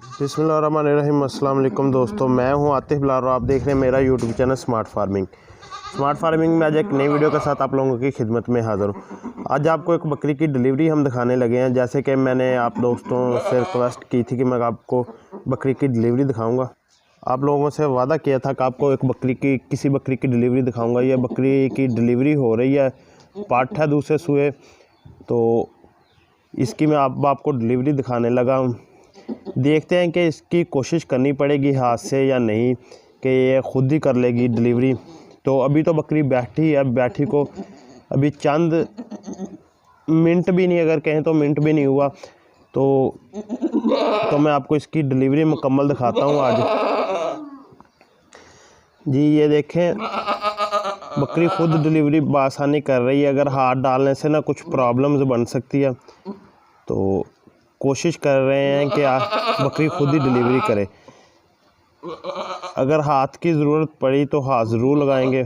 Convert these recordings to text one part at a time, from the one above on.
बिस्मिल्लाहिर्रहमानिर्रहीम। अस्सलाम वालेकुम दोस्तों, मैं हूं आतिफ बिलाल और आप देख रहे हैं मेरा यूट्यूब चैनल स्मार्ट फार्मिंग में आज एक नई वीडियो के साथ आप लोगों की खिदमत में हाज़िर हूं। आज आपको एक बकरी की डिलीवरी हम दिखाने लगे हैं। जैसे कि मैंने आप दोस्तों से रिक्वेस्ट की थी कि मैं आपको बकरी की डिलीवरी दिखाऊँगा। आप लोगों से वादा किया था कि आपको एक किसी बकरी की डिलीवरी दिखाऊँगा। यह बकरी की डिलीवरी हो रही है, पाठ है दूसरे सूए, तो इसकी मैं आपको डिलीवरी दिखाने लगा हूँ। देखते हैं कि इसकी कोशिश करनी पड़ेगी हाथ से या नहीं, कि ये ख़ुद ही कर लेगी डिलीवरी। तो अभी तो बकरी बैठी है, बैठी को अभी चंद मिनट भी नहीं, अगर कहें तो मिनट भी नहीं हुआ, तो मैं आपको इसकी डिलीवरी मुकम्मल दिखाता हूँ आज। जी ये देखें, बकरी ख़ुद डिलीवरी बआसानी कर रही है। अगर हाथ डालने से ना कुछ प्रॉब्लम्स बन सकती है, तो कोशिश कर रहे हैं कि बकरी खुद ही डिलीवरी करे। अगर हाथ की ज़रूरत पड़ी तो हाथ ज़रूर लगाएंगे।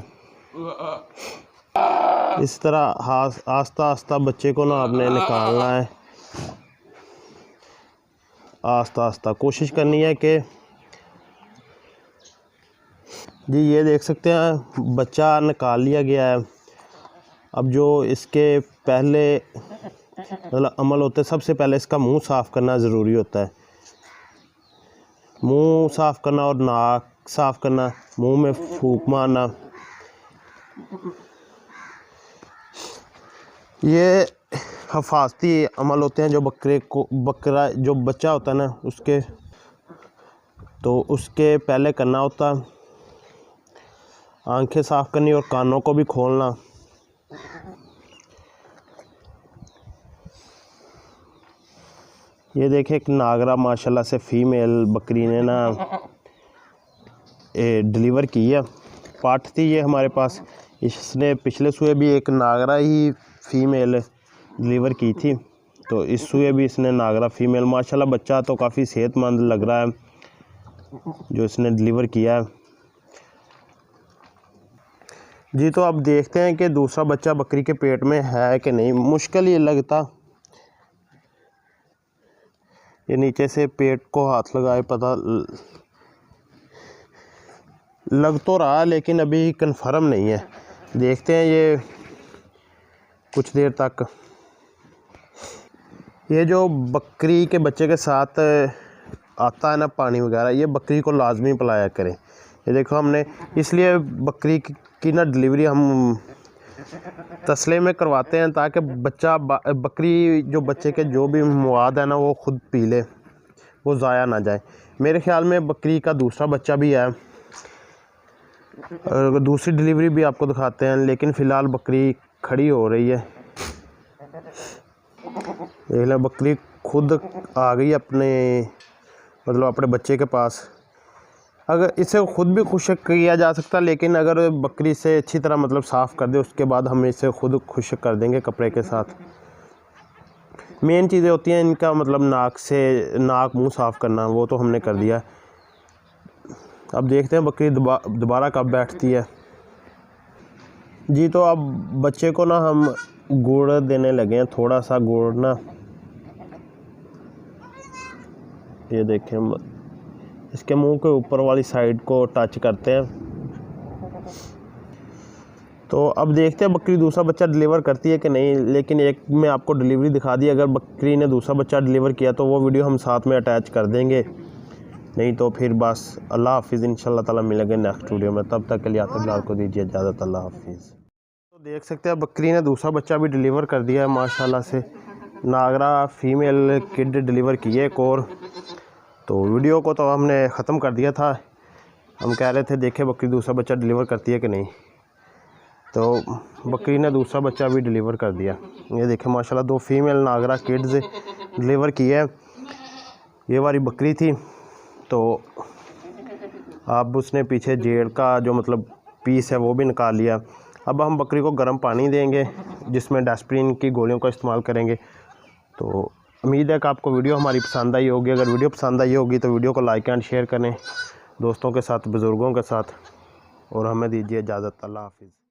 इस तरह हाथ आस्ता आस्ता बच्चे को ना आपने निकालना है, आस्ता आस्ता कोशिश करनी है कि जी ये देख सकते हैं बच्चा निकाल लिया गया है। अब जो इसके पहले मतलब अमल होता है, सबसे पहले इसका मुंह साफ़ करना ज़रूरी होता है। मुंह साफ़ करना और नाक साफ़ करना, मुंह में फूंक मारना, ये हिफाजती अमल होते हैं जो बकरा जो बच्चा होता है ना उसके पहले करना होता है। आंखें साफ़ करनी और कानों को भी खोलना। ये देखें, एक नागरा माशाल्लाह से फ़ीमेल बकरी ने ना डिलीवर की है। पाठ थी ये हमारे पास, इसने पिछले सूए भी एक नागरा ही फ़ीमेल डिलीवर की थी, तो इस सूए भी इसने नागरा फ़ीमेल। माशाल्लाह बच्चा तो काफ़ी सेहतमंद लग रहा है जो इसने डिलीवर किया है। जी तो अब देखते हैं कि दूसरा बच्चा बकरी के पेट में है कि नहीं। मुश्किल ये लगता, ये नीचे से पेट को हाथ लगाए पता लग तो रहा, लेकिन अभी कंफर्म नहीं है। देखते हैं ये कुछ देर तक। ये जो बकरी के बच्चे के साथ आता है ना पानी वगैरह, ये बकरी को लाजमी पिलाया करें। ये देखो, हमने इसलिए बकरी की ना डिलीवरी हम तसले में करवाते हैं ताकि बकरी जो बच्चे के जो भी मवाद है ना वो ख़ुद पी ले, वो ज़ाया ना जाए। मेरे ख़्याल में बकरी का दूसरा बच्चा भी है, दूसरी डिलीवरी भी आपको दिखाते हैं, लेकिन फ़िलहाल बकरी खड़ी हो रही है। देख लो, बकरी खुद आ गई अपने बच्चे के पास। अगर इसे ख़ुद भी खुश्क किया जा सकता, लेकिन अगर बकरी से अच्छी तरह साफ़ कर दे, उसके बाद हम इसे खुद खुश्क कर देंगे कपड़े के साथ। मेन चीज़ें होती हैं इनका नाक मुंह साफ़ करना, वो तो हमने कर दिया। अब देखते हैं बकरी दोबारा कब बैठती है। जी तो अब बच्चे को ना हम गुड़ देने लगे हैं, थोड़ा सा गुड़ ना, ये देखें, इसके मुंह के ऊपर वाली साइड को टच करते हैं। तो अब देखते हैं बकरी दूसरा बच्चा डिलीवर करती है कि नहीं। लेकिन एक में आपको डिलीवरी दिखा दी, अगर बकरी ने दूसरा बच्चा डिलीवर किया तो वो वीडियो हम साथ में अटैच कर देंगे। नहीं तो फिर बस अल्लाह हाफिज़, इंशाल्लाह ताला मिलेंगे नेक्स्ट वीडियो में। तब तक के लिए आतिफ बिलाल को दीजिए इजाज़त। अल्लाह हाफिज़। तो देख सकते हैं बकरी ने दूसरा बच्चा भी डिलीवर कर दिया है माशाल्लाह से। नागरा फ़ीमेल किड डिलीवर की है एक और। तो वीडियो को तो हमने ख़त्म कर दिया था, हम कह रहे थे देखें बकरी दूसरा बच्चा डिलीवर करती है कि नहीं। तो बकरी ने दूसरा बच्चा भी डिलीवर कर दिया। ये देखें माशाल्लाह, 2 फ़ीमेल नागरा किड्स डिलीवर की है। ये वाली बकरी थी, तो अब उसने पीछे जेड़ का जो पीस है वो भी निकाल लिया। अब हम बकरी को गर्म पानी देंगे, जिसमें डास्प्रिन की गोलियों का इस्तेमाल करेंगे। तो उम्मीद है कि आपको वीडियो हमारी पसंद आई होगी। अगर वीडियो पसंद आई होगी तो वीडियो को लाइक एंड शेयर करें दोस्तों के साथ, बुज़ुर्गों के साथ, और हमें दीजिए इजाज़त। अल्लाह हाफिज़।